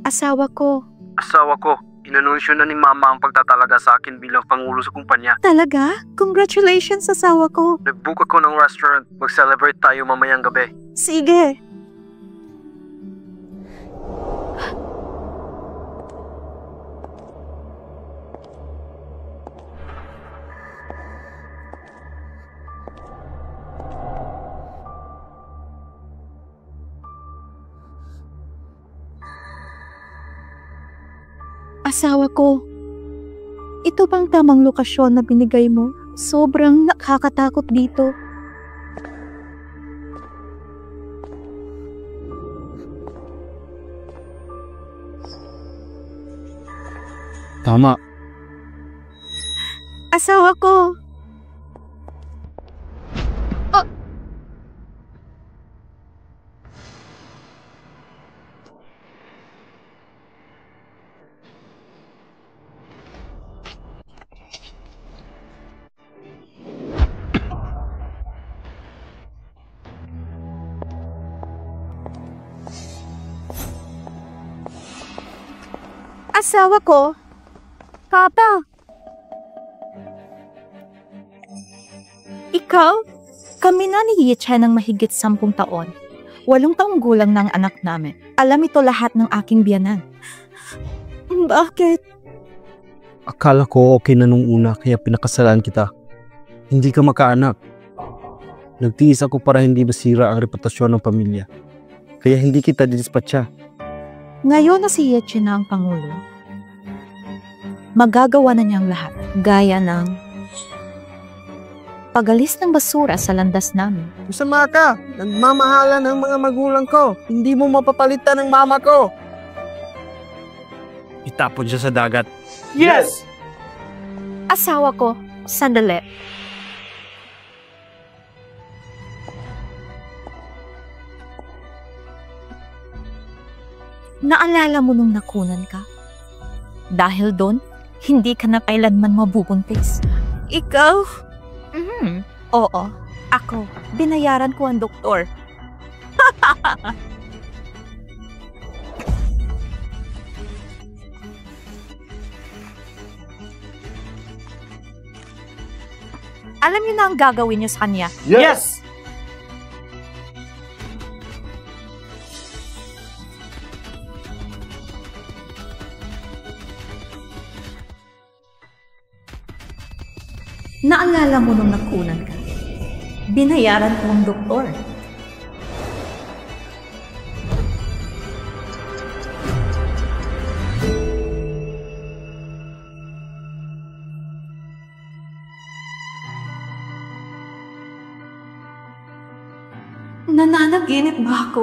Asawa ko. Asawa ko. Inanunsyo na ni Mama ang pagtatalaga sa akin bilang pangulo sa kumpanya. Talaga? Congratulations, asawa ko. Nag-book ako ng restaurant. Mag-celebrate tayo mamayang gabi. Sige. Asawa ko, ito bang tamang lokasyon na binigay mo? Sobrang nakakatakot dito. Tama. Asawa ko. Asawa ko. Papa. Ikaw? Kami na ni Yichen ng mahigit 10 taon. 8 taong gulang ng anak namin. Alam ito lahat ng aking biyanan. Bakit? Akala ko okay na nung una kaya pinakasalan kita. Hindi ka makaanak. Nagtiis ako para hindi masira ang reputasyon ng pamilya. Kaya hindi kita dinispatcha. Ngayon na si Yichen na ang Pangulo, magagawa na niyang lahat, gaya ng pagalis ng basura sa landas namin. Masama ka! Nagmamahalan ng mga magulang ko. Hindi mo mapapalitan ng mama ko. Itapon siya sa dagat. Yes! Asawa ko, sandali. Naalala mo nung nakunan ka? Dahil doon, hindi ka na kailanman mabubuntis. Ikaw? Oo, ako. Binayaran ko ang doktor. Alam niyo na ang gagawin niyo sa kanya. Yes! Naalala mo nung nakunan ka? Binayaran ko ang doktor. Nananaginip ba ako?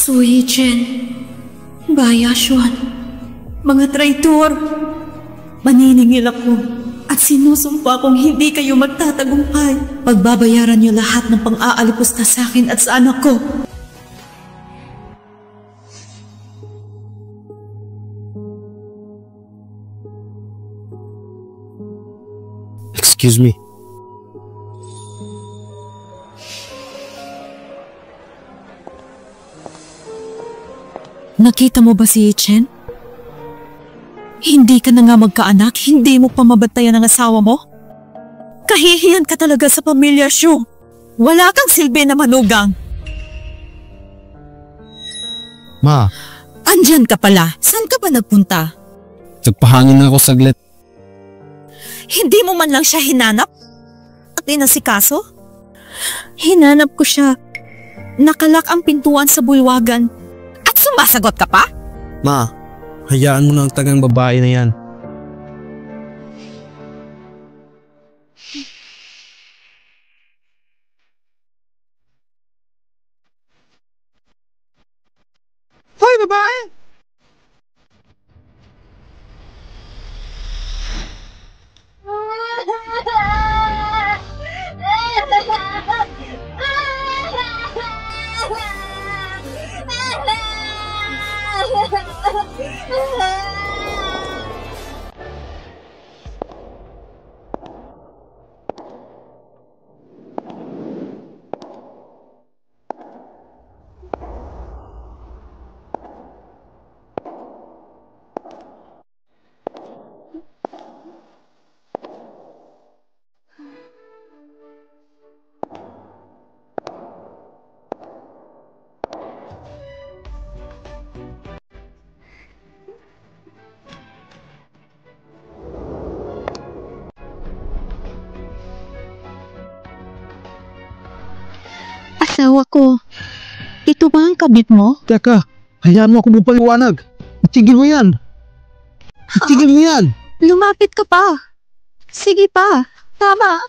Su Yichen, Bayashuan, mga traitor, maniningil ako at sinusumpa kong hindi kayo magtatagumpay. Pagbabayaran niyo lahat ng pang-aalipusta sa akin at sa anak ko. Excuse me. Nakita mo ba si Yichen? Hindi ka na nga magkaanak, hindi mo pa mabantayan ang asawa mo? Kahihiyan ka talaga sa pamilya, Shu. Wala kang silbi na manugang. Ma. Andyan ka pala. Saan ka ba nagpunta? Nagpahangin na ako saglit. Hindi mo man lang siya hinanap? At inasikaso? Hinanap ko siya. Nakalak ang pintuan sa bulwagan. At sumasagot ka pa? Ma, hayaan mo na ang tagang babae na yan. Hoy, babae! Asawa ko, ito ba ang kabit mo? Teka, hayaan mo ako magpaliwanag. Itigil mo yan. Itigil mo yan. Lumapit ka pa. Sige pa. Tama.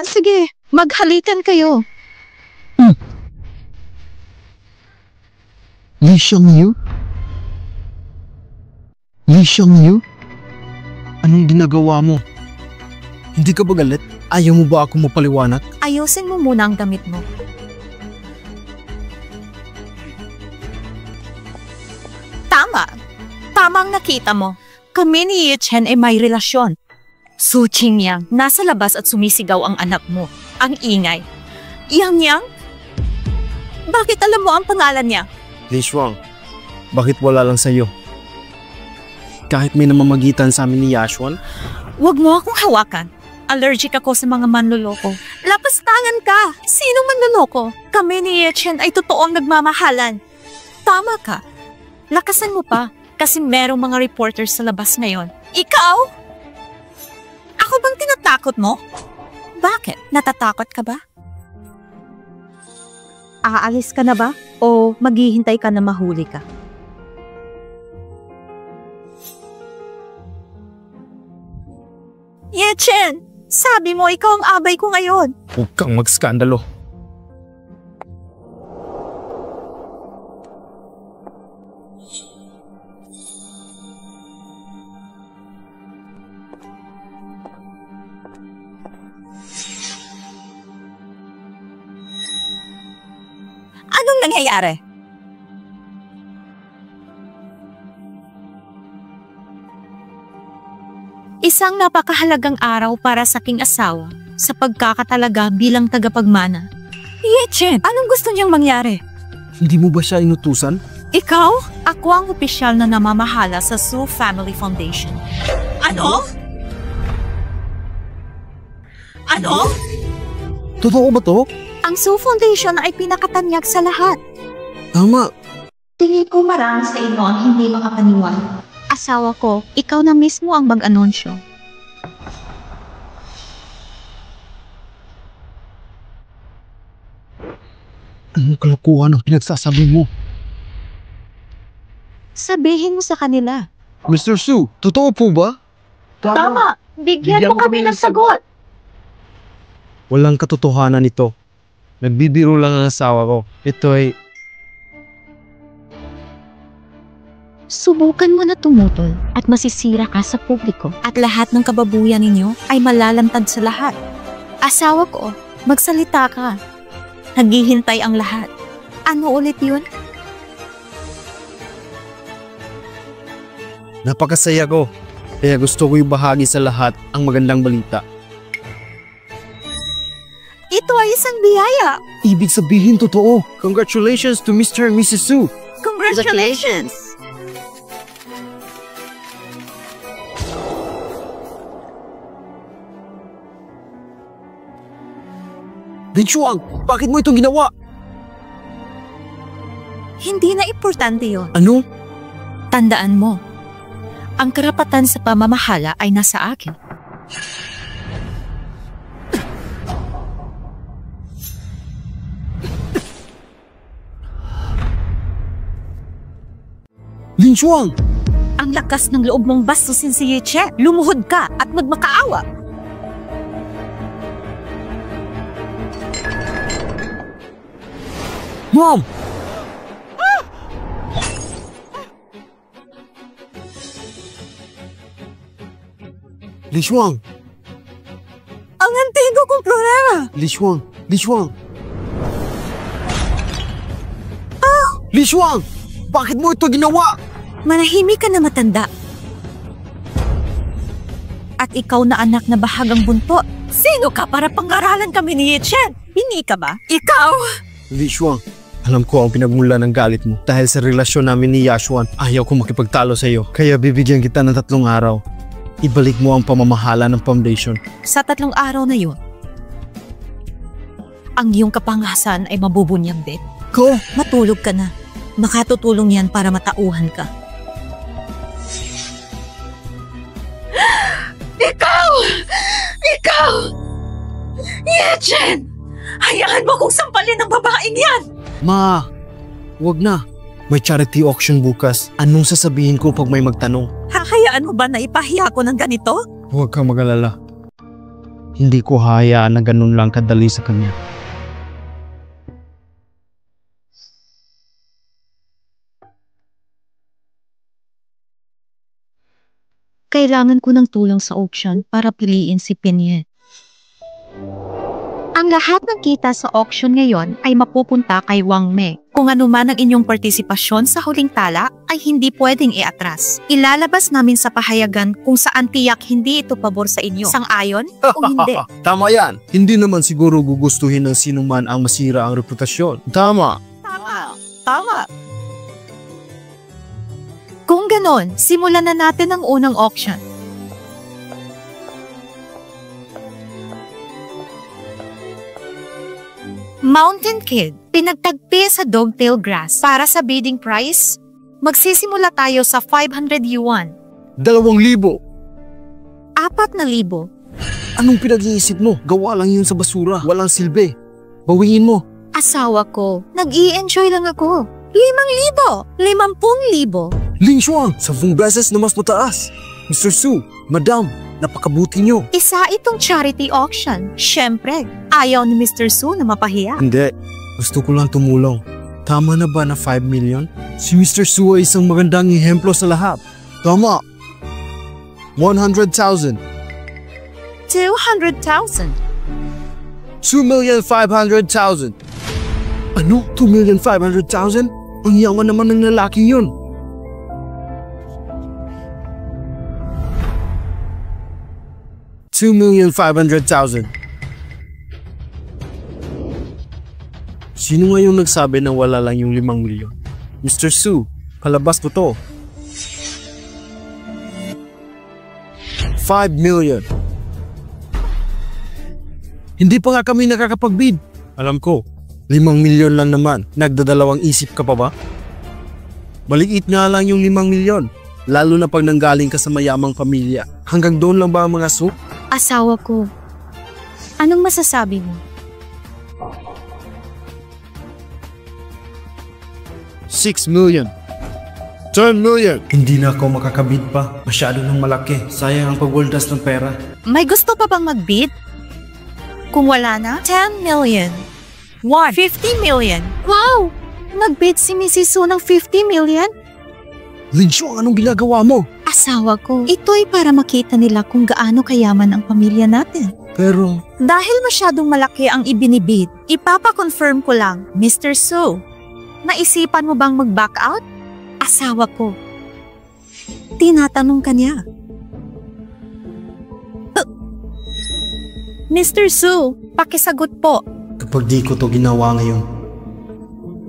Sige. Maghalikan kayo. Lee Xiongyu? Lee Xiongyu? Anong ginagawa mo? Hindi ka ba galit? Ayaw mo ba ako mapaliwanag? Ayusin mo muna ang damit mo. Tama ang nakita mo. Kami ni Ye Chen ay may relasyon. Su Qingyang, nasa labas at sumisigaw ang anak mo. Ang ingay. Yang? Bakit alam mo ang pangalan niya? Li Shuang, bakit wala lang sa'yo? Kahit may namamagitan sa amin ni Yashuan? Huwag mo akong hawakan. Allergic ako sa mga manloloko. Lapastangan ka! Sinong manloloko? Kami ni Ye Chen ay totoong nagmamahalan. Tama ka. Lakasan mo pa kasi merong mga reporters sa labas ngayon. Ikaw? Ako bang tinatakot mo? Bakit? Natatakot ka ba? Aalis ka na ba? O maghihintay ka na mahuli ka? Ye Chen! Sabi mo ikaw ang abay ko ngayon. Huwag kang magskandalo. Anong nangyayari? Isang napakahalagang araw para sa aking asawa sa pagkakatalaga bilang tagapagmana. Ye Chen, anong gusto niyang mangyari? Hindi mo ba siya inutusan? Ikaw? Ako ang opisyal na namamahala sa Su Family Foundation. Ano? Totoo ba to? Ang Su Foundation ay pinakatanyag sa lahat. Tama. Tingin ko marami sa inyo ang hindi makapaniwala. Asawa ko, ikaw na mismo ang mag-anunsyo. Anong kalokohan ang pinagsasabi mo? Sabihin mo sa kanila. Mr. Su, totoo po ba? Tama! Bigyan mo kami ng sagot! Walang katotohanan ito. Nagbibiro lang ang asawa ko. Ito ay... Subukan mo na tumutol at masisira ka sa publiko. At lahat ng kababuyan ninyo ay malalantad sa lahat. Asawa ko, magsalita ka. Naghihintay ang lahat. Ano ulit yun? Napakasaya ko. Kaya gusto ko ibahagi sa lahat ang magandang balita. Ito ay isang biyaya. Ibig sabihin totoo. Congratulations to Mr. and Mrs. Su. Congratulations! Li Shuang, bakit mo itong ginawa? Hindi na importante yun. Ano? Tandaan mo, ang karapatan sa pamamahala ay nasa akin. Li Shuang! Ang lakas ng loob mong bastusin si Ye Chen. Lumuhod ka at magmakaawa. Mom! Li Shuang! Ang antigo kong problema. Li Shuang! Li Shuang! Li Shuang! Bakit mo ito ginawa? Manahimik ka na matanda. At ikaw na anak na bahagang buntot. Sino ka para pangaralan kami ni Ye Chen? Hindi ka ba? Ikaw! Li Shuang, alam ko ang pinagmula ng galit mo. Dahil sa relasyon namin ni Yashuan, ayaw ko makipagtalo sa iyo. Kaya bibigyan kita ng 3 araw. Ibalik mo ang pamamahala ng foundation. Sa 3 araw na yun, ang iyong kapangasan ay mabubunyag din. Ko? Matulog ka na. Makatutulong yan para matauhan ka. Ikaw! Ye Chen! Hayaan mo kung sampalin ng babaeng yan! Ma, wag na. May charity auction bukas. Anong sasabihin ko pag may magtanong? Hahayaan mo ba na ipahiya ko ng ganito? Huwag kang mag-alala. Hindi ko hayaan na ganun lang kadali sa kanya. Kailangan ko ng tulong sa auction para piliin si Pinye. Ang lahat ng kita sa auction ngayon ay mapupunta kay Wang Mei. Kung ano man ang inyong partisipasyon sa huling tala ay hindi pwedeng iatras. Ilalabas namin sa pahayagan kung saan tiyak hindi ito pabor sa inyo. Sang-ayon o hindi? Tama yan. Hindi naman siguro gugustuhin ng sino man ang masira ang reputasyon. Tama. Tama. Kung ganon, simulan na natin ang unang auction. Mountain Kid, pinagtagpi sa Dogtail Grass. Para sa bidding price, magsisimula tayo sa 500 yuan. 2,000. 4,000. Anong pinag-iisip mo? Gawa lang yun sa basura. Walang silbi. Bawingin mo. Asawa ko, nag-i-enjoy lang ako. 5,000. 50,000. Ling Xuang, 10 beses na mas mataas. Mr. Su, Madam, napakabuti nyo. Isa itong charity auction. Siyempre, ayaw ni Mr. Su na mapahiya. Hindi. Gusto ko lang tumulong. Tama na ba na 5 million? Si Mr. Su ay isang magandang ehemplo sa lahat. Tama. 100,000. 200,000. 2,500,000. Ano? 2,500,000? Ang yaman naman ng lalaking yun. $2,500,000. Sino nga yung nagsabi na wala lang yung 5 milyon? Mr. Su, palabas ko to. 5 million. Hindi pa nga kami nakakapag-bid. Alam ko, 5 milyon lang naman. Nagdadalawang isip ka pa ba? Maliit nga lang yung 5 milyon. Lalo na pag nanggaling ka sa mayamang pamilya. Hanggang doon lang ba ang mga soup? Asawa ko. Anong masasabi mo? 6 million. 10 million. Hindi na ako makakabid pa. Masyado nang malaki. Sayang ang pagwaldas ng pera. May gusto pa bang mag-bid? Kung wala na, 10 million. 50 million. Wow! Nag-bid si Mrs. Su ng 50 million? Linsyo, anong ginagawa mo? Asawa ko. Ito'y para makita nila kung gaano kayaman ang pamilya natin. Pero, Dahil masyadong malaki ang ibinibid, ipapa-confirm ko lang, Mr. Su, naisipan mo bang mag-back out? Asawa ko. Tinatanong ka niya. Mr. Su, pakisagot po. kapag di ko to ginawa ngayon,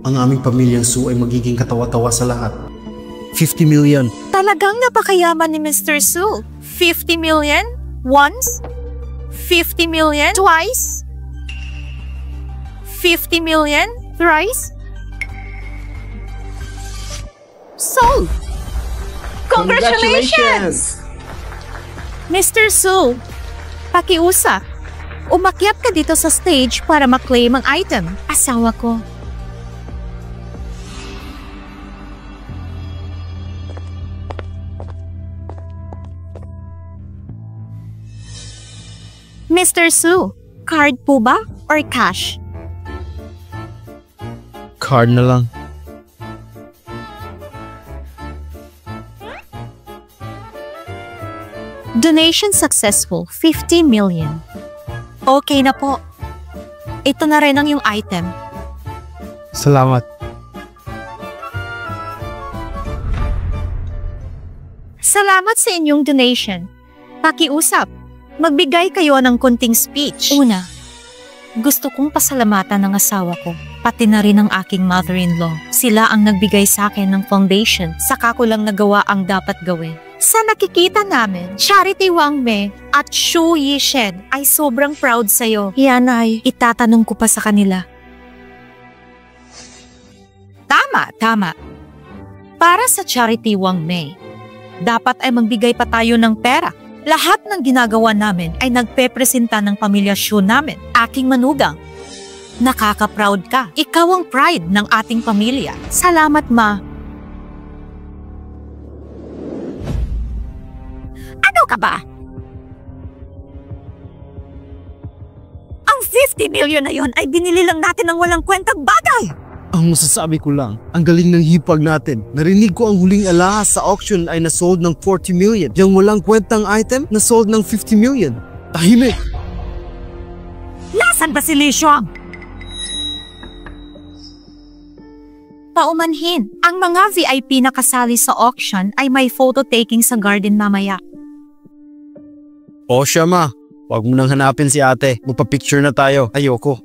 ang aming pamilyang Su ay magiging katawa-tawa sa lahat. 50 million. Talagang napakayaman ni Mr. Su. 50 million? Once? 50 million? Twice? 50 million? Thrice? Sold! Congratulations! Mr. Su, pakiusap. Umakyat ka dito sa stage para maklaim ang item. Asawa ko. Mr. Su, card po ba or cash? Card na lang. Donation successful, 50 million. Okay na po. Ito na rin ang yung item. Salamat. Salamat sa inyong donation. Pakiusap, magbigay kayo ng konting speech. Una, gusto kong pasalamatan ng asawa ko, pati na rin ang aking mother-in-law. Sila ang nagbigay sa akin ng foundation, saka ko lang nagawa ang dapat gawin. Sa nakikita namin, Charity Wang Mei at Xu Yishen ay sobrang proud sa'yo. Yan ay, itatanong ko pa sa kanila. Tama. Para sa Charity Wang Mei, dapat ay magbigay pa tayo ng pera. Lahat ng ginagawa namin ay nagpepresenta ng pamilya Xu namin, aking manugang. Nakaka-proud ka. Ikaw ang pride ng ating pamilya. Salamat, Ma. Ano ka ba? Ang 50 million na yon ay binili lang natin ng walang kwentang bagay. Ang masasabi ko lang, ang galing ng hipag natin. Narinig ko ang huling alahas sa auction ay nasold ng 40 million. Yung walang kwentang item, nasold ng 50 million. Tahimik! Nasaan ba si Li Shuang? Paumanhin, ang mga VIP na kasali sa auction ay may photo taking sa garden mamaya. O siya ma, huwag mo nang hanapin si ate. Magpa-picture na tayo. Ayoko.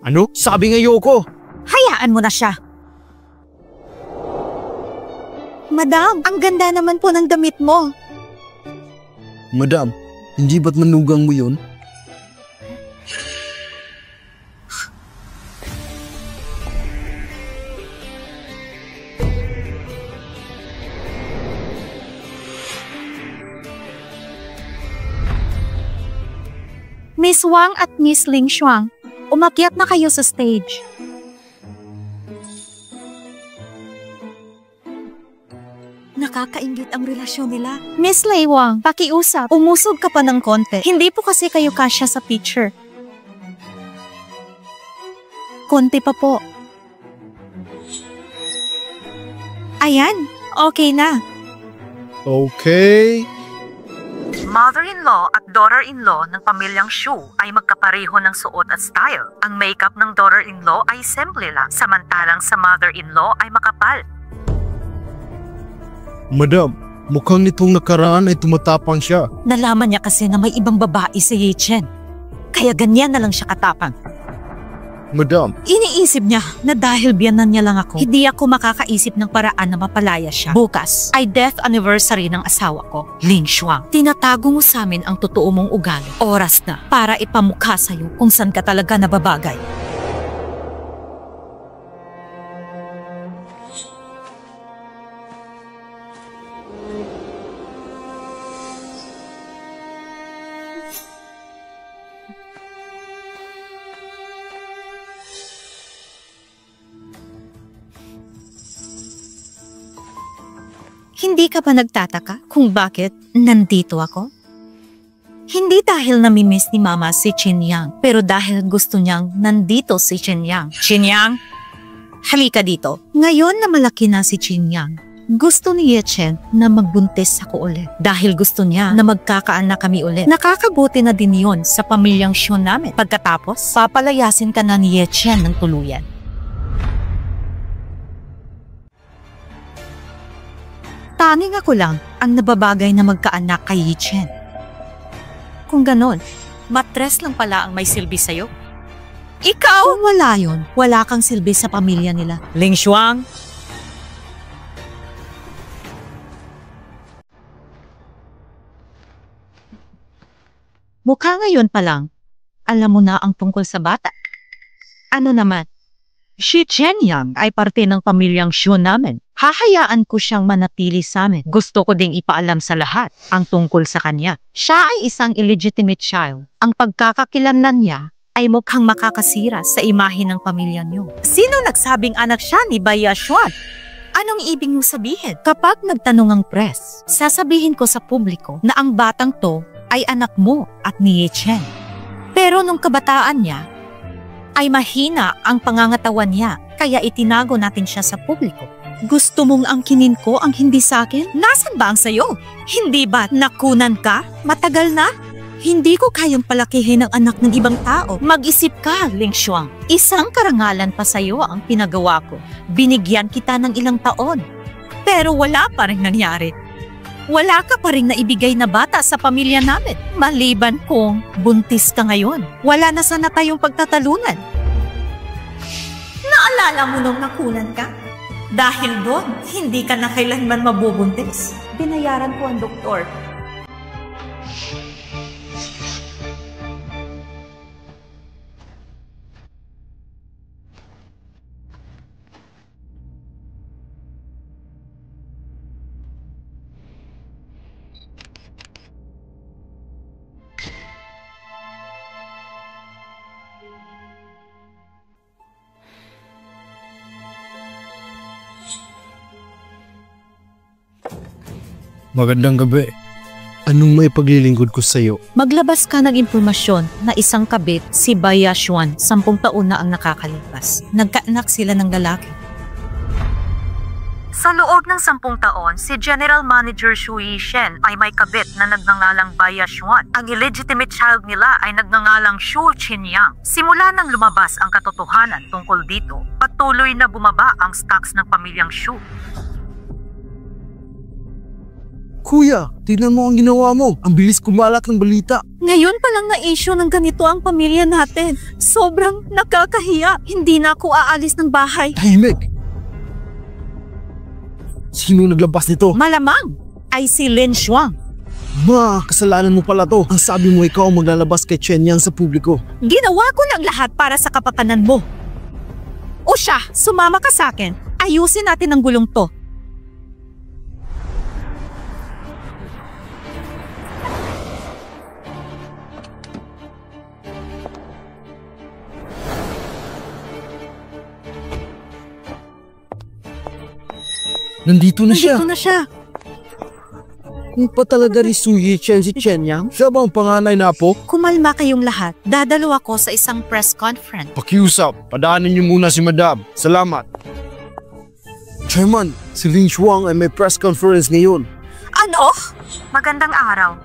Ano? Sabi ng ayoko! Hayaan mo na siya. Madam, ang ganda naman po ng damit mo. Madam, hindi ba't manugang mo yun? Miss Wang at Miss Ling Shuang, umakyat na kayo sa stage. Nakakaingit ang relasyon nila. Miss Lei Wang, pakiusap. Umusog ka pa ng konti. Hindi po kasi kayo kasya sa picture. Konti pa po. Ayan, okay na. Okay. Mother-in-law at daughter-in-law ng pamilyang Shu ay magkapareho ng suot at style. Ang makeup ng daughter-in-law ay simple lang, samantalang sa mother-in-law ay makapal. Madam, mukhang nitong nakaraan ay tumatapang siya. Nalaman niya kasi na may ibang babae si Ye Chen. Kaya ganyan na lang siya katapang. Madam, Iniisip niya na dahil biyanan niya lang ako, hindi ako makakaisip ng paraan na mapalaya siya. Bukas ay death anniversary ng asawa ko, Ling Shuang. Tinatago mo sa amin ang totoo mong ugali. Oras na para ipamukha sa'yo kung saan ka talaga nababagay. Hindi ka ba nagtataka kung bakit nandito ako? Hindi dahil namimiss ni Mama si Chin Yang, pero dahil gusto niyang nandito si Chin Yang. Chin Yang, halika dito. Ngayon na malaki na si Chin Yang, gusto ni Ye Chen na magbuntis ako ulit. Dahil gusto niya na magkakaanak kami ulit. Nakakabuti na din yon sa pamilyang Shu namin. Pagkatapos, papalayasin ka na ni Ye Chen ng tuluyan. Tanging ako lang ang nababagay na magkaanak kay Ye Chen. Kung ganon, matres lang pala ang may silbi sa'yo. Ikaw? Kung wala yun, wala kang silbi sa pamilya nila. Ling Shuang? Mukha ngayon pa lang, alam mo na ang tungkol sa bata. Ano naman? Si Chen Yang ay parte ng pamilyang Shu namin. Hahayaan ko siyang manatili sa amin. Gusto ko ding ipaalam sa lahat ang tungkol sa kanya. Siya ay isang illegitimate child. Ang pagkakakilanlan niya ay mukhang makakasira sa imahe ng pamilya niyo. Sino nagsabing anak siya ni Bai Yashuan? Anong ibig mong sabihin? Kapag nagtanong ang press, sasabihin ko sa publiko na ang batang to ay anak mo at ni Ye Chen. Pero nung kabataan niya, ay mahina ang pangangatawan niya, kaya itinago natin siya sa publiko. Gusto mong angkinin ko ang hindi sa akin? Nasaan ba ang sayo? Hindi ba nakunan ka? Matagal na? Hindi ko kayang palakihin ang anak ng ibang tao. Mag-isip ka, Ling Shuang. Isang karangalan pa sayo ang pinagawa ko. Binigyan kita ng ilang taon. Pero wala pa rin nangyari. Wala ka pa rin naibigay na bata sa pamilya namin. Maliban kung buntis ka ngayon. Wala na sana tayong pagtatalunan. Naalala mo nung nakunan ka? Dahil doon, hindi ka na kailanman mabubuntis. Binayaran ko ang doktor. Magandang gabi. Anong may paglilingkod ko sa'yo? Maglabas ka ng impormasyon na isang kabit, si Bai Yashuan, 10 taon na ang nakakalipas. Nagkaanak sila ng lalaki. Sa loob ng 10 taon, si General Manager Xu Yishen ay may kabit na nagngangalang Bai Yashuan. Ang illegitimate child nila ay nagngangalang Xu Qinyang. Simula nang lumabas ang katotohanan tungkol dito, patuloy na bumaba ang stocks ng pamilyang Xu. Kuya, tignan mo ang ginawa mo. Ang bilis kumalat ng balita. Ngayon pa lang na-issue ng ganito ang pamilya natin. Sobrang nakakahiya. Hindi na ako aalis ng bahay. Tahimik! Sino naglabas nito? Malamang ay si Lin Shuang. Ma, kasalanan mo pala to. Ang sabi mo ikaw ang maglalabas kay Chen Yang sa publiko. Ginawa ko lang lahat para sa kapakanan mo. O siya, sumama ka sa akin. Ayusin natin ang gulong to. Nandito na siya. Nandito na siya. Kung pa talaga ni Xu Yichen si Chen Yang, siya ba ang panganay na apo? Kumalma kayong lahat. Dadalo ako sa isang press conference. Pakiusap, padaanin niyo muna si Madam. Salamat. Chairman, si Ling Shuang ay may press conference ngayon. Ano? Magandang araw.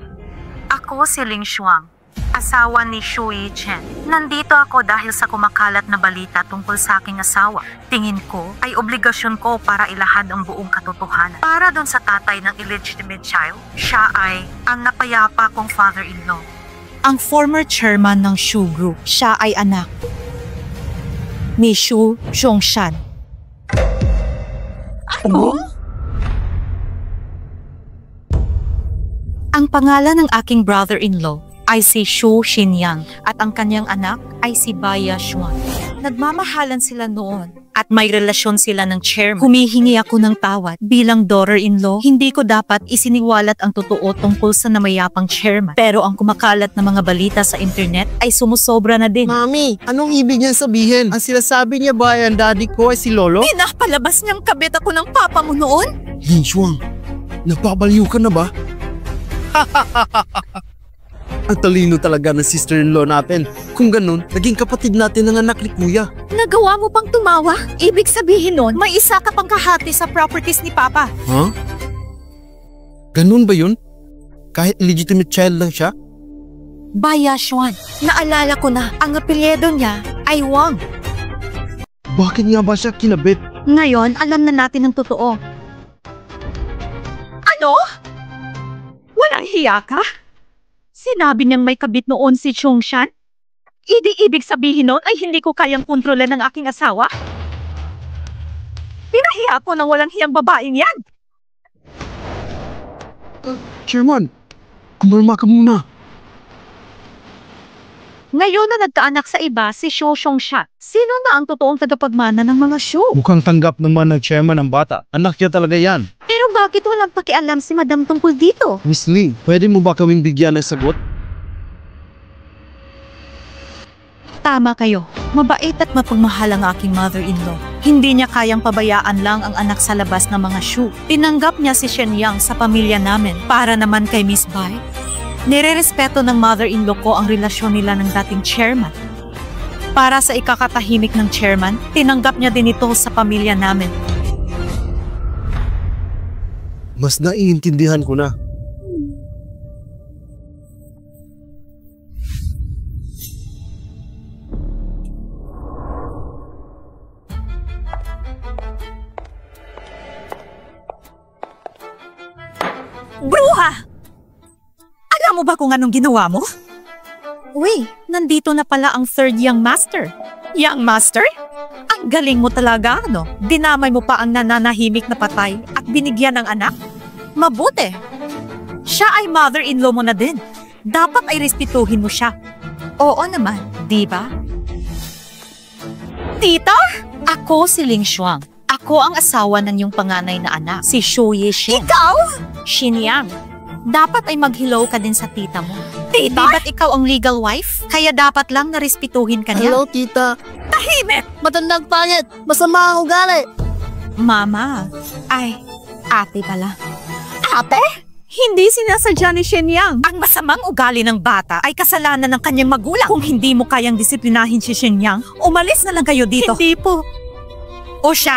Ako si Ling Shuang, asawa ni Xu Yichen. Nandito ako dahil sa kumakalat na balita tungkol sa aking asawa. Tingin ko ay obligasyon ko para ilahad ang buong katotohanan. Para doon sa tatay ng illegitimate child, siya ay ang napayapa kong father-in-law. Ang former chairman ng Xu Group, siya ay anak ni Xu Zhongshan. Ano? Ang pangalan ng aking brother-in-law ay si Xu Xinyang at ang kanyang anak ay si Bai Yashuan. Nagmamahalan sila noon at may relasyon sila ng chairman. Humihingi ako ng tawad bilang daughter-in-law. Hindi ko dapat isiniwalat ang totoo tungkol sa namayapang chairman. Pero ang kumakalat na mga balita sa internet ay sumusobra na din. Mami, anong ibig niyang sabihin? Ang sinasabi niya ba ang daddy ko ay si Lolo? Pinapalabas niyang kabit ako ng papa mo noon? Ling Shuang, napabaliw ka na ba? Ang talino talaga ng sister-in-law natin. Kung ganun, naging kapatid natin ng anak ni Kuya. Nagawa mo pang tumawa? Ibig sabihin nun, may isa ka pang kahati sa properties ni Papa. Huh? Ganun ba yun? Kahit legitimate child lang siya? Bai Yashuan, naalala ko na, ang apelyido niya ay Wang. Bakit nga ba siya kinabit? Ngayon, alam na natin ang totoo. Ano? Walang hiya ka? Sinabi niyang may kabit noon si Zhongshan? Ibig sabihin noon ay hindi ko kayang kontrolan ng aking asawa? Pinahiya ko ng walang hiyang babaeng yan! Chairman, kumalma ka muna. Ngayon na nagkaanak sa iba si Xu Zhongshan. Sino na ang totoong tagapagmana ng mga Xu? Mukhang tanggap naman ng chairman ang bata. Anak niya talaga yan. Pero bakit walang pakialam si Madam tungkol dito? Miss Lee, pwede mo ba kaming bigyan ng sagot? Tama kayo. Mabait at mapagmahal ang aking mother-in-law. Hindi niya kayang pabayaan lang ang anak sa labas ng mga Xu. Tinanggap niya si Shen Yang sa pamilya namin. Para naman kay Miss Bai, nirerespeto ng mother-in-law ko ang relasyon nila ng dating chairman. Para sa ikakatahimik ng chairman, tinanggap niya din ito sa pamilya namin. Mas naiintindihan ko na. Bruha! Alam mo ba kung anong ginawa mo? Uy, nandito na pala ang third young master. Young master? Ang galing mo talaga, ano? Dinamay mo pa ang nananahimik na patay at binigyan ng anak? Mabuti. Siya ay mother-in-law mo na din. Dapat ay respetuhin mo siya. Oo naman, di ba? Tita? Ako si Ling Shuang. Ako ang asawa ng iyong panganay na anak, si Xu Yishen. Ikaw? Xinyang. Dapat ay mag-hello ka din sa tita mo. Tita? Di ba't ikaw ang legal wife? Kaya dapat lang na respetuhin ka niya. Hello, tita. Tahimik! Matandang pangit. Masama ang ugali. Mama. Ay, ate pala. Ate? Hindi sinasadya ni Shenyang. Ang masamang ugali ng bata ay kasalanan ng kanyang magulang. Kung hindi mo kayang disiplinahin si Shenyang, umalis na lang kayo dito. Hindi po. O siya,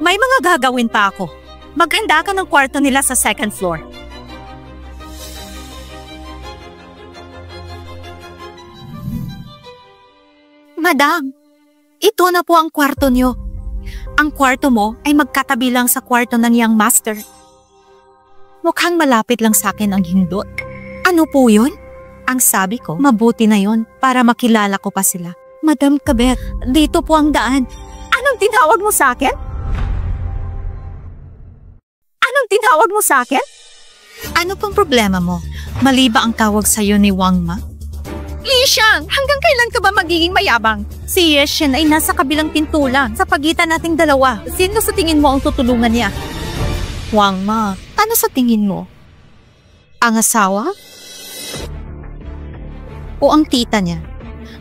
may mga gagawin pa ako. Maghanda ka ng kwarto nila sa second floor. Madam, ito na po ang kwarto niyo. Ang kwarto mo ay magkatabi lang sa kwarto ng young master. Mukhang malapit lang sa akin ang hindot. Ano po yun? Ang sabi ko, mabuti na yon para makilala ko pa sila. Madam Kabet, dito po ang daan. Anong tinawag mo sa akin? Anong tinawag mo sa akin? Ano pang problema mo? Mali ba ang tawag sa'yo ni Wang Ma? Lishang, hanggang kailan ka ba magiging mayabang? Si Yeshen ay nasa kabilang pinto lang, sa pagitan nating dalawa. Sino sa tingin mo ang tutulungan niya? Wang Ma, ano sa tingin mo? Ang asawa? O ang tita niya?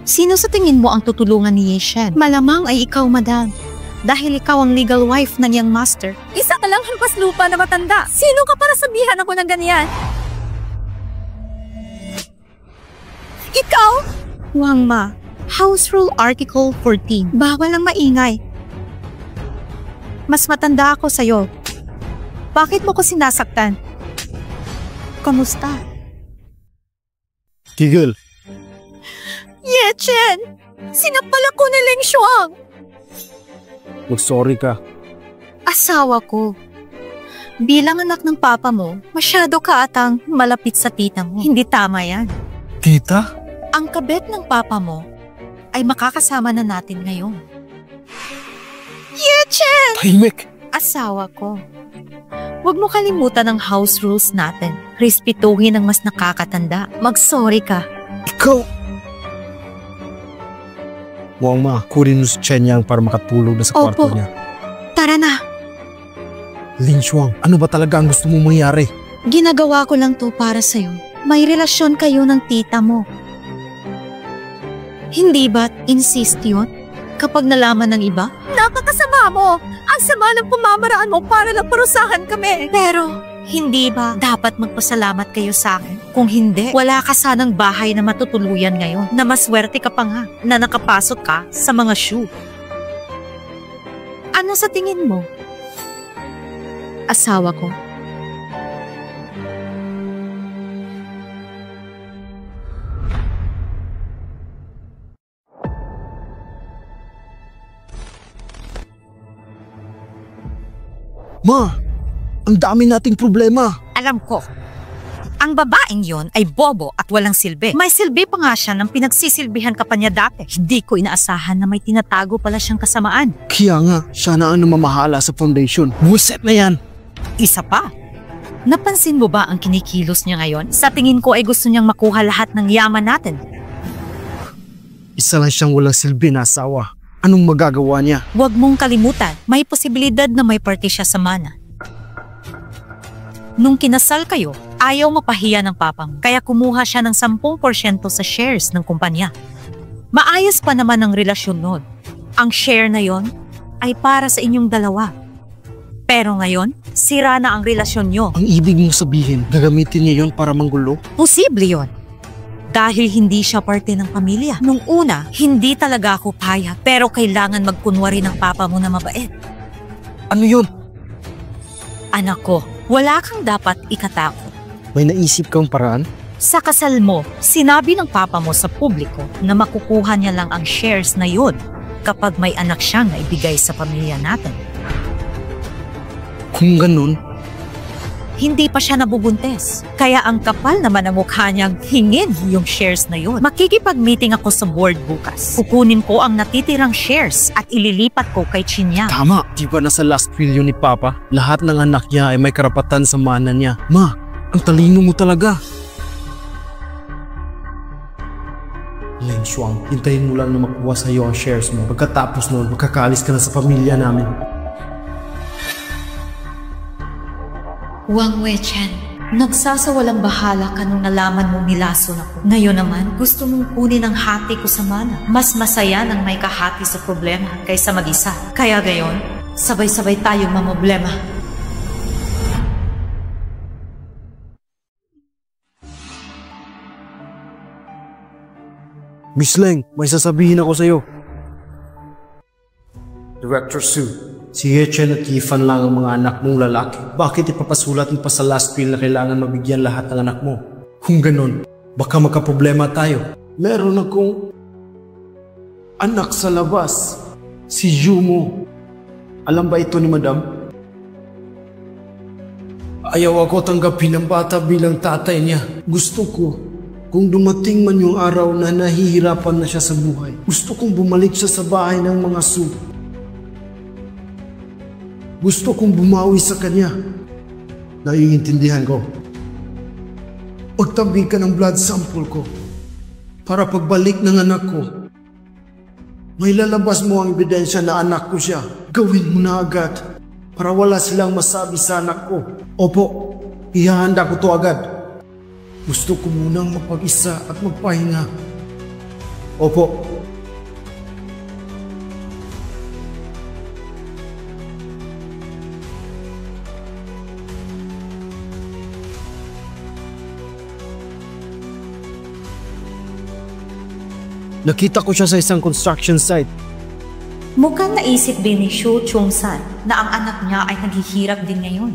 Sino sa tingin mo ang tutulungan ni Yeshen? Malamang ay ikaw, madam. Dahil ikaw ang legal wife ng young master. Isa ka lang hampas lupa na matanda. Sino ka para sabihan ako ng ganyan? Ikaw? Wang Ma, House Rule Article 14. Bawal ang maingay. Mas matanda ako sa'yo. Bakit mo ko sinasaktan? Kamusta? Tigil. Yechen! Sinapal ako ni Ling Shuang! Mag-sorry ka. Asawa ko. Bilang anak ng papa mo, masyado ka atang malapit sa tita mo. Hindi tama yan. Tita? Ang kabet ng papa mo ay makakasama na natin ngayon. Yechen! Tahimik! Asawa ko. Huwag mo kalimutan ang house rules natin. Respetuhin ang mas nakakatanda. Mag-sorry ka. Ikaw! Wang Ma, kunin mo si Shenyang para makatulog na sa kwarto Opo. niya. Tara na. Lin Shuang, ano ba talaga ang gusto mong mangyari? Ginagawa ko lang to para sa'yo. May relasyon kayo ng tita mo. Hindi ba't insist yun? Kapag nalaman ng iba? Napakasama mo! Ang sama ng pamamaraan mo para lang parusahan kami! Pero, hindi ba dapat magpasalamat kayo sa akin? Kung hindi, wala ka sanang bahay na matutuluyan ngayon na maswerte ka pa nga na nakapasok ka sa mga shoe. Ano sa tingin mo? Asawa ko. Ma, ang dami nating problema. Alam ko. Ang babaeng yon ay bobo at walang silbi. May silbi pa nga siya nang pinagsisilbihan ka pa niya dati. Hindi ko inaasahan na may tinatago pala siyang kasamaan. Kaya nga, siya na ang namamahala sa foundation. Buset na yan! Isa pa. Napansin mo ba ang kinikilos niya ngayon? Sa tingin ko ay gusto niyang makuha lahat ng yaman natin. Isa lang siyang walang silbi na asawa. Anong magagawa niya? Huwag mong kalimutan, may posibilidad na may parte siya sa mana. Nung kinasal kayo, ayaw mapahiya ng papa mo, kaya kumuha siya ng 10% sa shares ng kumpanya. Maayos pa naman ang relasyon noon. Ang share na yon ay para sa inyong dalawa. Pero ngayon, sira na ang relasyon nyo. Ang ibig mong sabihin, gagamitin niya yon para manggulo? Posible yon. Dahil hindi siya parte ng pamilya. Nung una, hindi talaga ako payag. Pero kailangan magkunwari ng papa mo na mabait. Ano yun? Anak ko, wala kang dapat ikatakot. May naisip kang paraan? Sa kasal mo, sinabi ng papa mo sa publiko na makukuha niya lang ang shares na yun kapag may anak siyang naibigay sa pamilya natin. Kung ganun, Hindi pa siya nabubuntis. Kaya ang kapal naman ang mukha niyang hingin yung shares na yun. Makikipag-meeting ako sa board bukas. Kukunin ko ang natitirang shares at ililipat ko kay Chinyang. tama. Di ba nasa last will yun ni Papa? Lahat ng anak niya ay may karapatan sa mana niya. Ma, ang talino mo talaga. Lin Shuang, hintayin mo lang na makuha sa iyo ang shares mo. Pagkatapos noon, magkakaalis ka na sa pamilya namin. Wang Wechen, nagsasawalang bahala ka nung nalaman mong nilason ako. Ngayon naman, gusto mong kunin ang hati ko sa mana. Mas masaya nang may kahati sa problema kaysa mag-isa. Kaya gayon, sabay-sabay tayong mamoblema. Miss Leng, may sasabihin ako sa'yo. Director Sue, si Hetchen at Kifan lang ang mga anak mong lalaki. Bakit ipapasulat mo pa sa last will na kailangan mabigyan lahat ng anak mo? Kung ganon, baka magkaproblema tayo. Meron akong anak sa labas. Si Jumo. Alam ba ito ni Madam? Ayaw ako tanggapin ang bata bilang tatay niya. Gusto ko, kung dumating man yung araw na nahihirapan na siya sa buhay, gusto kong bumalik siya sa bahay ng mga Sue. Gusto kong bumawi sa kanya. Naiintindihan ko. Pagtabi ka ng blood sample ko para pagbalik ng anak ko, may lalabas mo ang ebidensya na anak ko siya. Gawin mo na agad para wala silang masabi sa anak ko. Opo, ihahanda ko to agad. Gusto ko munang mapag-isa at magpahinga. Opo. Nakita ko siya sa isang construction site. Mukhang naisip din ni Shu Chong-san na ang anak niya ay naghihirap din ngayon.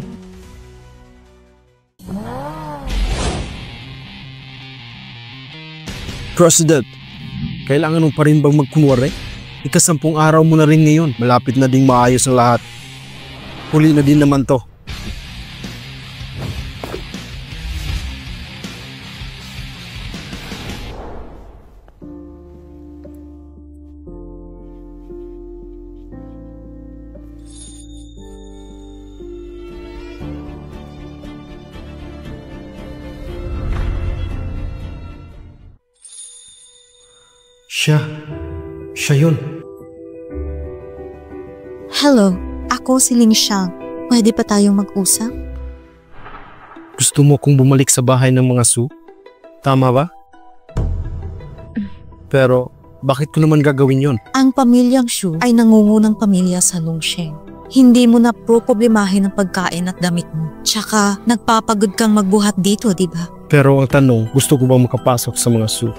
President, kailangan mo pa rin bang magkunwari? Ika-10 araw mo na rin ngayon. Malapit na ding maayos ang lahat. Huli na din naman to. Siya yun. Hello, ako si Ling Xiang. Pwede pa tayong mag-usap? Gusto mo kong bumalik sa bahay ng mga Sue? Tama ba? Pero, bakit ko naman gagawin yon? Ang pamilyang Shu ay nangungunang pamilya sa Longsheng. Hindi mo na problemahin ang pagkain at damit mo. Tsaka, nagpapagod kang magbuhat dito, di ba? Pero ang tanong, gusto ko bang makapasok sa mga Sue?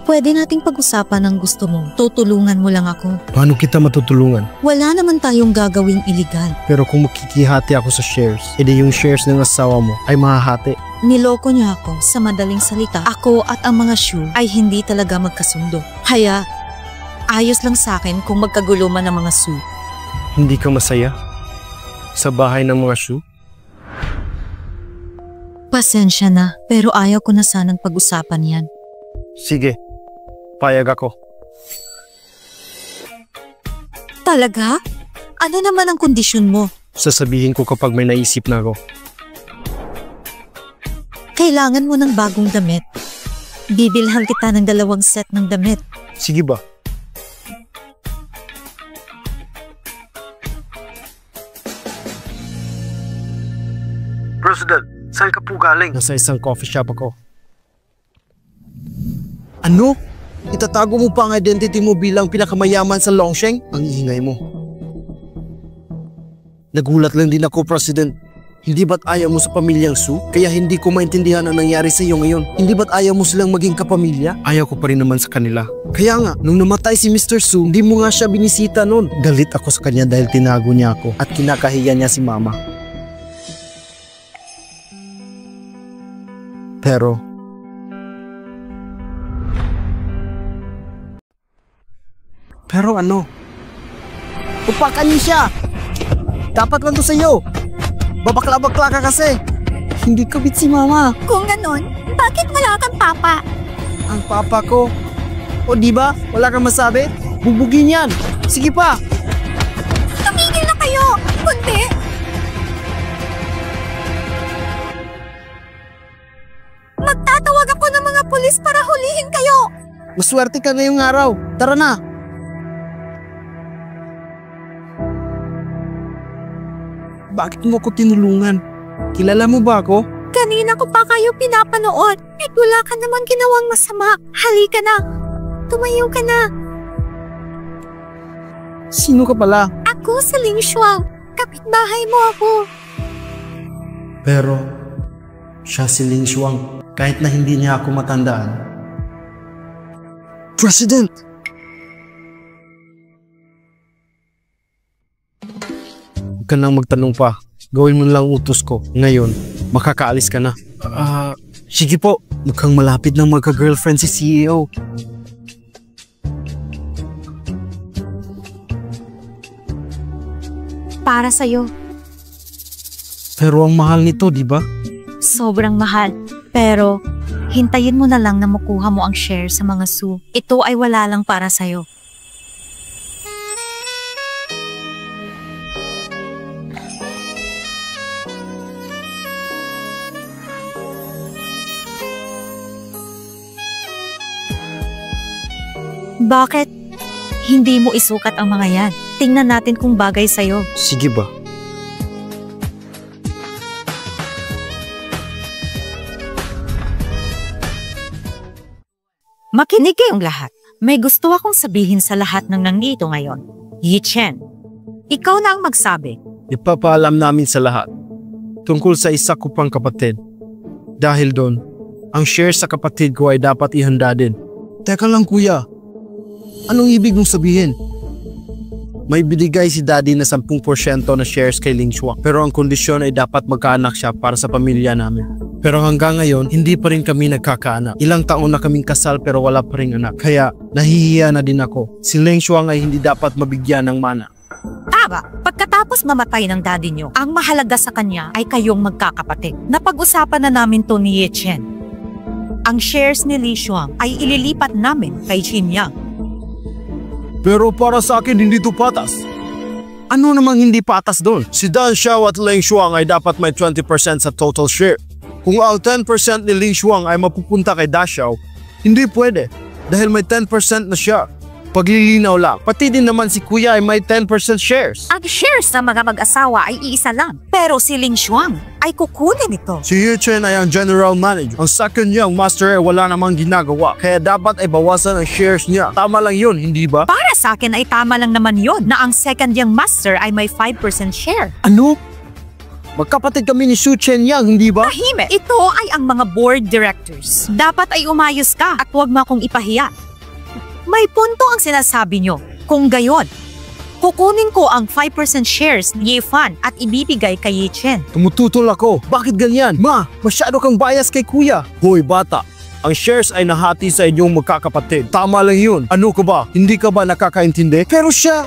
Pwede nating pag-usapan ang gusto mo. Tutulungan mo lang ako. Paano kita matutulungan? Wala naman tayong gagawing iligal. Pero kung makikihati ako sa shares, edi yung shares ng asawa mo ay mahahati. Niloko niya ako. Sa madaling salita, ako at ang mga Shu ay hindi talaga magkasundo. Kaya, ayos lang sa akin kung magkagulo man ang mga Shu. Hindi ka masaya sa bahay ng mga Shu? Pasensya na, pero ayaw ko na sanang pag-usapan yan. Sige. Payag ako. Talaga? Ano naman ang kondisyon mo? Sasabihin ko kapag may naisip na ako. Kailangan mo ng bagong damit. Bibilhan kita ng 2 set ng damit. Sige ba? President, saan ka po galing? Nasa isang coffee shop ako. Ano? Itatago mo pa ang identity mo bilang pinakamayaman sa Longsheng? Ang ingay mo. Nagulat lang din ako, President. Hindi ba't ayaw mo sa pamilyang Sue? Kaya hindi ko maintindihan ang nangyari sa iyo ngayon. Hindi ba't ayaw mo silang maging kapamilya? Ayaw ko pa rin naman sa kanila. Kaya nga, nung namatay si Mr. Sue, hindi mo nga siya binisita noon. Galit ako sa kanya dahil tinago niya ako at kinakahiya niya si Mama. Pero ano? Upakan niyo siya! Dapat lang to sa'yo! Babakla-bakla ka kasi! Hindi kabit si Mama! Kung ganon, bakit wala kang papa? Ang papa ko? O diba? Wala kang masabi? Bubugin yan! Sige pa! Tumigil na kayo! Kundi! Magtatawag ako ng mga pulis para hulihin kayo! Maswerte ka ngayong araw! Tara na! Bakit mo ko tinulungan? Kilala mo ba ako? Kanina ko pa kayo pinapanood at wala ka namang ginawang masama. Halika na! Tumayo ka na! Sino ka pala? Ako si Ling Shuang. Kapitbahay mo ako. Pero, siya si Ling Shuang. Kahit na hindi niya ako matandaan, President! Huwag ka nang magtanong pa. Gawin mo lang utos ko. Ngayon, makakaalis ka na. Sige po. Mukhang malapit nang magka-girlfriend si CEO. Para sa'yo. Pero ang mahal nito, di ba? Sobrang mahal. Pero, hintayin mo na lang na makuha mo ang share sa mga Su. Ito ay wala lang para sa'yo. Bakit? Hindi mo isukat ang mga yan. Tingnan natin kung bagay sa'yo. Sige ba? Makinig kayong lahat. May gusto akong sabihin sa lahat ng nandito ngayon. Yi Chen, ikaw na ang magsabi. Ipapaalam namin sa lahat tungkol sa isa ko pang kapatid. Dahil doon, ang share sa kapatid ko ay dapat ihanda din. Teka lang kuya, anong ibig mong sabihin? May binigay si Daddy na 10% na shares kay Ling Shuang, pero ang kondisyon ay dapat magkaanak siya para sa pamilya namin. Pero hanggang ngayon, hindi pa rin kami nagkakaanak. Ilang taon na kaming kasal pero wala pa rin anak. Kaya nahihiya na din ako. Si Ling Shuang ay hindi dapat mabigyan ng mana. Tama, pagkatapos mamatay ng daddy nyo, ang mahalaga sa kanya ay kayong magkakapatid. Napag-usapan na namin to ni Yi Chen. Ang shares ni Li Shuang ay ililipat namin kay Qin Yang. Pero para sa akin, hindi to patas. Ano namang hindi patas doon? Si Dan Xiao at Ling Shuang ay dapat may 20% sa total share. Kung ang 10% ni Ling Shuang ay mapupunta kay Da Xiao, hindi pwede dahil may 10% na siya. Paglilinaw lang, pati din naman si Kuya ay may 10% shares. Ang shares ng mga mag-asawa ay iisa lang. Pero si Ling Shuang ay kukunin ito. Si Yi Chen ay ang general manager. Ang second niyang master ay wala namang ginagawa. Kaya dapat ay bawasan ang shares niya. Tama lang yun, hindi ba? Para sa akin ay tama lang naman yon na ang second young master ay may 5% share. Ano? Magkapatid kami ni Su Chen Yang, hindi ba? Tahimik, ito ay ang mga board directors. Dapat ay umayos ka at huwag mo akong ipahiya. May punto ang sinasabi nyo. Kung gayon, kukunin ko ang 5% shares ni Ye Fan at ibibigay kay Yi Chen. Tumututol ako. Bakit ganyan? Ma, masyado kang bias kay Kuya. Hoy bata, ang shares ay nahati sa inyong magkakapatid. Tama lang yun. Ano ka ba? Hindi ka ba nakakaintindi? Pero siya...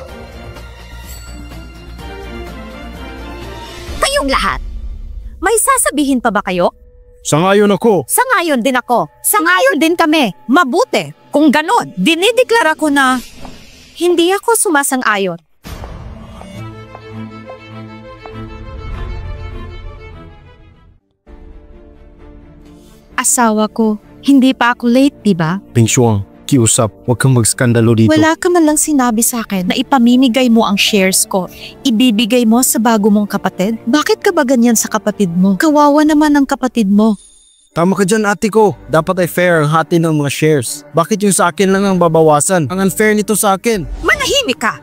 Kayong lahat, may sasabihin pa ba kayo? Sangayon ako. Sangayon din ako. Sangayon din kami. Mabuti. Kung ganon, dinideklara ko na hindi ako sumasang-ayon. Asawa ko, hindi pa ako late, diba? Ling Shuang, kiusap, huwag kang magskandalo dito. Wala ka man lang sinabi sa akin na ipamimigay mo ang shares ko. Ibibigay mo sa bago mong kapatid? Bakit ka ba ganyan sa kapatid mo? Kawawa naman ang kapatid mo. Tama ka dyan ate ko. Dapat ay fair ang hati ng mga shares. Bakit yung sa akin lang ang babawasan? Ang unfair nito sa akin. Manahimik ka!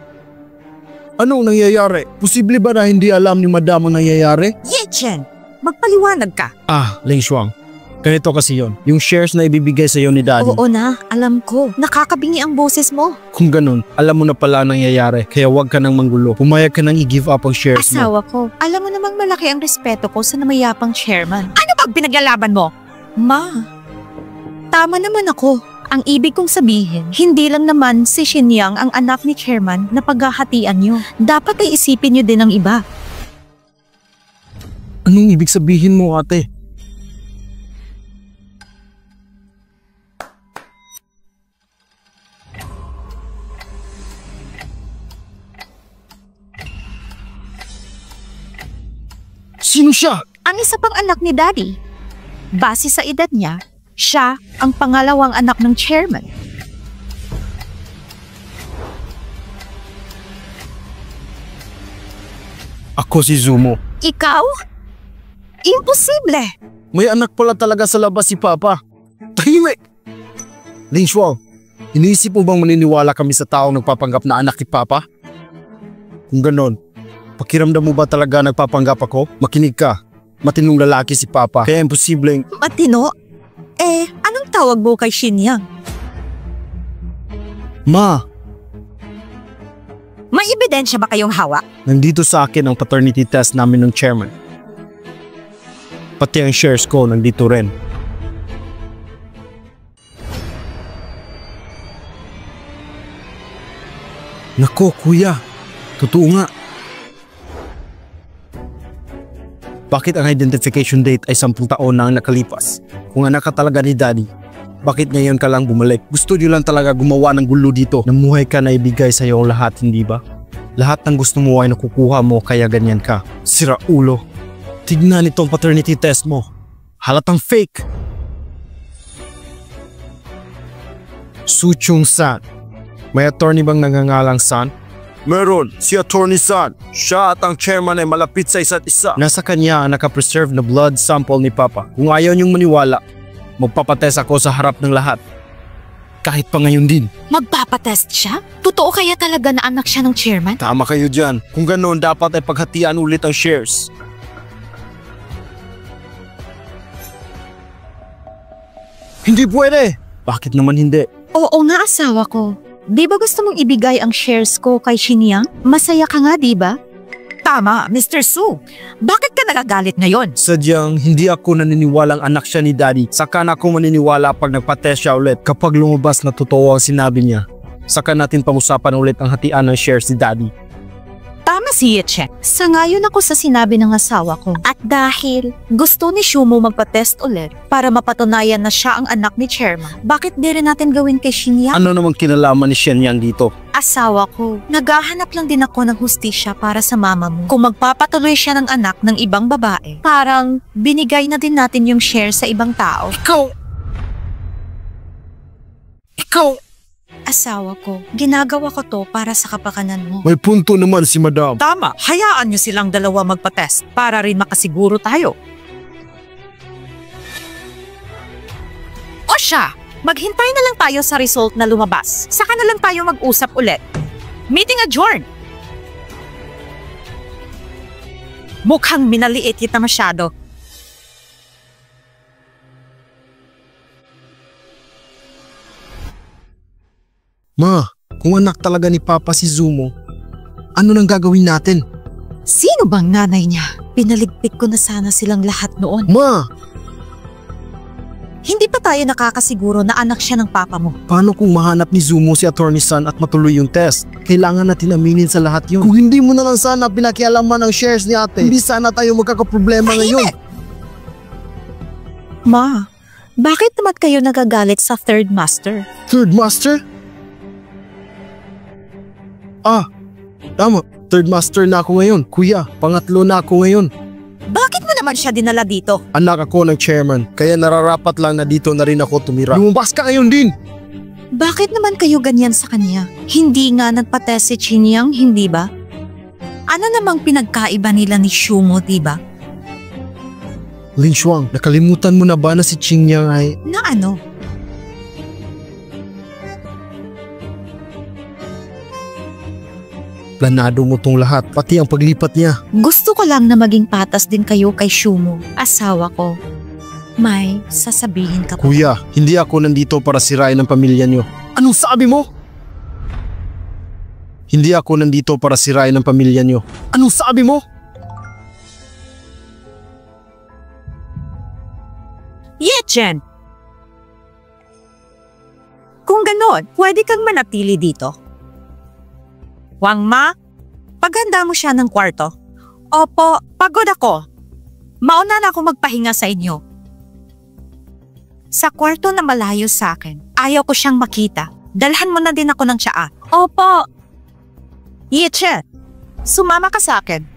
Anong nangyayari? Posible ba na hindi alam ni Madam ang nangyayari? Ye Chen, magpaliwanag ka. Ling Shuang, ganito kasi yon. Yung shares na ibibigay sa iyo ni Daddy. Oo na, alam ko. Nakakabingi ang boses mo. Kung ganun, alam mo na pala ang nangyayari. Kaya huwag ka nang manggulo. Pumayag ka nang i-give up ang shares mo. Asawa ko, alam mo namang malaki ang respeto ko sa namayapang chairman. Ano bang pinaglalaban mo? Ma, tama naman ako. Ang ibig kong sabihin, hindi lang naman si Qin Yang ang anak ni chairman na paghahatian nyo. Dapat ay isipin nyo din ang iba. Anong ibig sabihin mo ate? Sino siya? Ang isa pang anak ni Daddy. Base sa edad niya, siya ang pangalawang anak ng chairman. Ako si Zumo. Ikaw? Imposible! May anak pala talaga sa labas si Papa. Tahimik! Ling Shuang, iniisip mo bang maniniwala kami sa taong nagpapanggap na anak ni Papa? Kung ganon, pakiramdam mo ba talaga nagpapanggap ako? Makinig ka. Matinong lalaki si Papa, kaya imposibleng... Matino? Anong tawag mo kay Qin Yang? Ma, May ebidensya ba kayong hawak? nandito sa akin ang paternity test namin ng chairman. Pati ang shares ko nandito rin. Nako, kuya. Totoo nga. Bakit ang identification date ay 10 taon na ang nakalipas? Kung anak ka talaga ni Daddy, bakit ngayon ka lang bumalik? Gusto niyo lang talaga gumawa ng gulo dito. Namuhay ka na ibigay sa iyo ang lahat, hindi ba? Lahat ng gusto mo ay nakukuha mo kaya ganyan ka. Sira ulo. Tignan itong paternity test mo. Halatang fake. Su Chung-san. May attorney bang nangangalang San? Meron, si Attorney San. Siya at ang chairman ay malapit sa isa't isa. Nasa kanya ang nakapreserve na blood sample ni Papa. Kung ayaw niyong maniwala, magpapatest ako sa harap ng lahat. Kahit pa ngayon din. Magpapatest siya? Totoo kaya talaga na anak siya ng chairman? Tama kayo dyan. Kung ganoon, dapat ay paghatian ulit ang shares. Hindi pwede! Bakit naman hindi? Oo nga, asawa ko. Di ba gusto mong ibigay ang shares ko kay Shinyang? Masaya ka nga, di ba? Tama, Mr. Su. Bakit ka nagagalit ngayon? Sadyang hindi ako naniniwalang anak siya ni Daddy. Saka na ako maniniwala pag nagpa-test siya ulit. Kapag lumabas na totoo ang sinabi niya, saka natin pag-usapan ulit ang hatian ng shares ni Daddy. Tama si Yeche. Sangayon ako sa sinabi ng asawa ko. At dahil gusto ni Shumo magpa-test ulit para mapatunayan na siya ang anak ni Chairman, bakit di rin natin gawin kay Shinyang? Ano namang kinalaman ni Shenyang dito? Asawa ko, naghahanap lang din ako ng hustisya para sa mama mo. Kung magpapatuloy siya ng anak ng ibang babae, parang binigay na din natin yung share sa ibang tao. Ikaw! Asawa ko, ginagawa ko to para sa kapakanan mo. May punto naman si Madam. Tama, hayaan nyo silang dalawa magpa-test para rin makasiguro tayo. O siya, maghintay na lang tayo sa result na lumabas. Saka na lang tayo mag-usap ulit. Meeting adjourned! Mukhang minaliit kita masyado. Ma, kung anak talaga ni Papa si Zumo, ano nang gagawin natin? Sino bang nanay niya? Pinaligpit ko na sana silang lahat noon. Ma! Hindi pa tayo nakakasiguro na anak siya ng papa mo. Paano kung mahanap ni Zumo si Attorney San at matuloy yung test? Kailangan natin aminin sa lahat yun. Kung hindi mo na lang sana pinakialaman ang shares ni ate, hindi sana tayo magkakaproblema ngayon. Ma, bakit naman kayo nagagalit sa third master? Third master? Tama. Third master na ako ngayon. Kuya, pangatlo na ako ngayon. Bakit mo naman siya dinala dito? Anak ako ng chairman, kaya nararapat lang na dito na rin ako tumira. Lumabas ka ngayon din! Bakit naman kayo ganyan sa kanya? Hindi nga nagpa-test si Chinyang, hindi ba? Ano namang pinagkaiba nila ni Shumo, di ba? Lin Shuang, nakalimutan mo na ba na si Chinyang ay... Na ano? Planado mo tong lahat, pati ang paglipat niya. Gusto ko lang na maging patas din kayo kay Shumo, asawa ko. May sasabihin ka pa. Kuya, hindi ako nandito para sirain ang pamilya niyo. Anong sabi mo? Hindi ako nandito para sirain ang pamilya niyo. Anong sabi mo? Yechen! Kung ganon, pwede kang manatili dito. Wang Ma, paghanda mo siya ng kwarto. Opo, pagod ako. Mauna na ako magpahinga sa inyo. Sa kwarto na malayo sa akin, ayaw ko siyang makita. Dalhan mo na din ako ng tsaa. Opo. Yeche, sumama ka sa akin.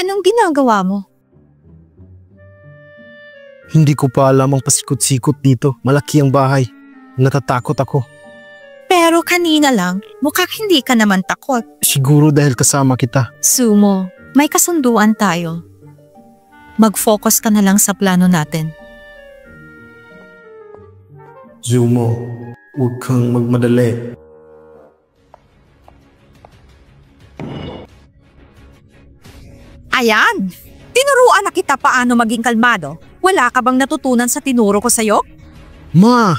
Anong ginagawa mo? Hindi ko pa alam ang pasikot-sikot dito. Malaki ang bahay. Natatakot ako. Pero kanina lang, mukhang hindi ka naman takot. Siguro dahil kasama kita. Sumo, may kasunduan tayo. Mag-focus ka na lang sa plano natin. Zumo, huwag kang magmadali. Ayan! Tinuruan na kita paano maging kalmado. Wala ka bang natutunan sa tinuro ko sa'yo? Ma!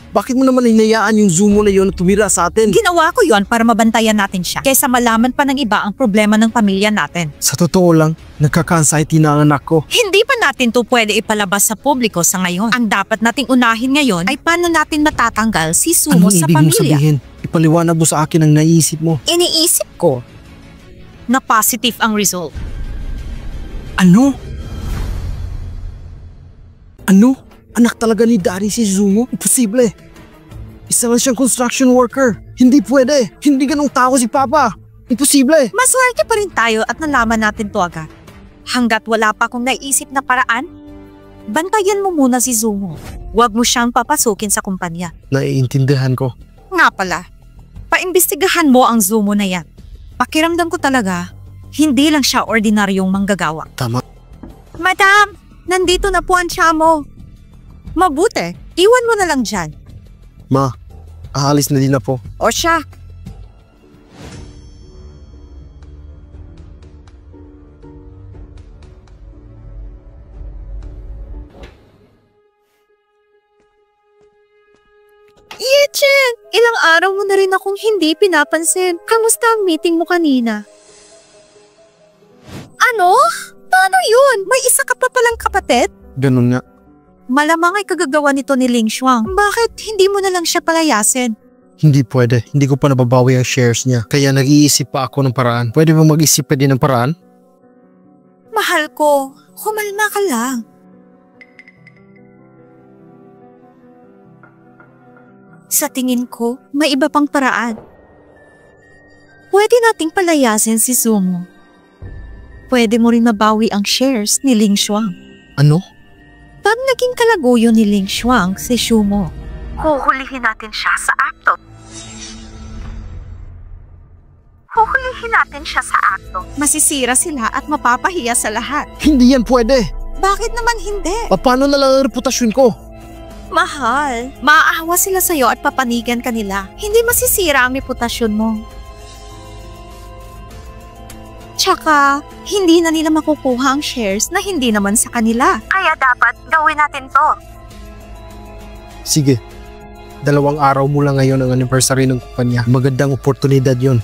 Bakit mo naman hinayaan yung Zumo na yun na tumira sa atin? Ginawa ko yon para mabantayan natin siya kaysa malaman pa ng iba ang problema ng pamilya natin. Sa totoo lang, nagkaka-anxiety na ang anak ko. Hindi pa natin to pwede ipalabas sa publiko sa ngayon. Ang dapat nating unahin ngayon ay paano natin matatanggal si Sumo sa Anong ibig mong pamilya. sabihin? Ipaliwanag mo sa akin ang naisip mo. Iniisip ko na positive ang result. Ano? Ano? Anak talaga ni Daddy si Zumo? Imposible. Isa lang siyang construction worker. Hindi pwede. Hindi ganong tao si Papa. Imposible. Maswerte pa rin tayo at nalaman natin to agad. Hanggat wala pa akong naisip na paraan, bantayan mo muna si Zumo. Huwag mo siyang papasukin sa kumpanya. Naiintindihan ko. Nga pala, paimbestigahan mo ang Zumo na yan. Pakiramdam ko talaga, hindi lang siya ordinaryong manggagawa. Tama. Madam, nandito na po ang tiya mo. Mabuti, iwan mo na lang dyan. Ma, aalis na din ako. O siya. Yechen! Ilang araw mo na rin akong hindi pinapansin. Kamusta ang meeting mo kanina? Ano? Paano yun? May isa ka pa palang kapatid? Ganun nga. Malamang ay kagagawa nito ni Ling Xuang. Bakit hindi mo na lang siya palayasin? Hindi pwede. Hindi ko pa nababawi ang shares niya. Kaya nag-iisip pa ako ng paraan. Pwede ba mag-isip pa din ng paraan? Mahal ko, kumalma ka lang. Sa tingin ko, may iba pang paraan. Pwede nating palayasin si Sumo. Pwede mo rin mabawi ang shares ni Ling Xuang. Ano? Pag naging kalaguyo ni Ling Xuang si Sumo, huhulihin natin siya sa akto. Huhulihin natin siya sa akto. Masisira sila at mapapahiya sa lahat. Hindi yan pwede. Bakit naman hindi? Paano na lang ang reputasyon ko? Mahal, maaawa sila sa'yo at papanigan ka nila. Hindi masisira ang reputasyon mo. Tsaka, hindi na nila makukuha ang shares na hindi naman sa kanila. Kaya dapat gawin natin to. Sige. 2 araw mo lang ngayon ang anniversary ng kumpanya. Magandang oportunidad yon.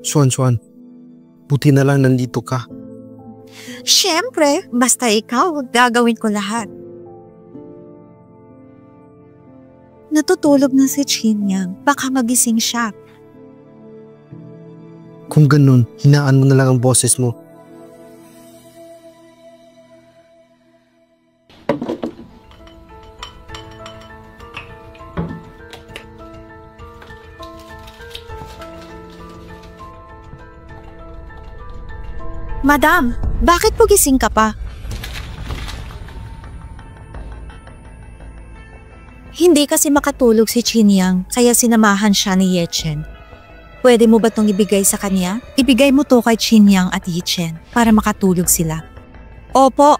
Swan, buti na lang nandito ka. Siyempre, basta ikaw, gagawin ko lahat. Natutulog na si Chin Yang. Baka magising siya. Kung ganun, hinaan mo na lang ang boses mo. Madam, bakit po gising ka pa? Hindi kasi makatulog si Chin Yang, kaya sinamahan siya ni Yechen. Pwede mo ba itong ibigay sa kanya? Ibigay mo to kay Chin Yang at Yechen para makatulog sila. Opo,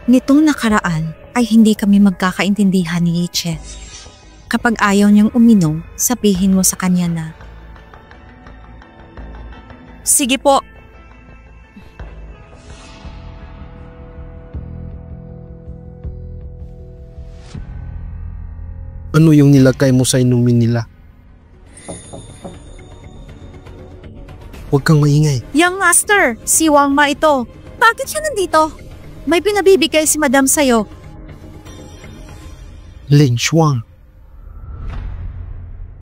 nitong nakaraan ay hindi kami magkakaintindihan ni Yechen. Kapag ayaw niyang uminom, sabihin mo sa kanya na, sige po. Ano yung nilagay mo sa inumin nila? Huwag kang maingay. Young Master, si Wang Ma ito. Bakit siya nandito? May pinabibigay si Madam sa'yo. Ling Xuang.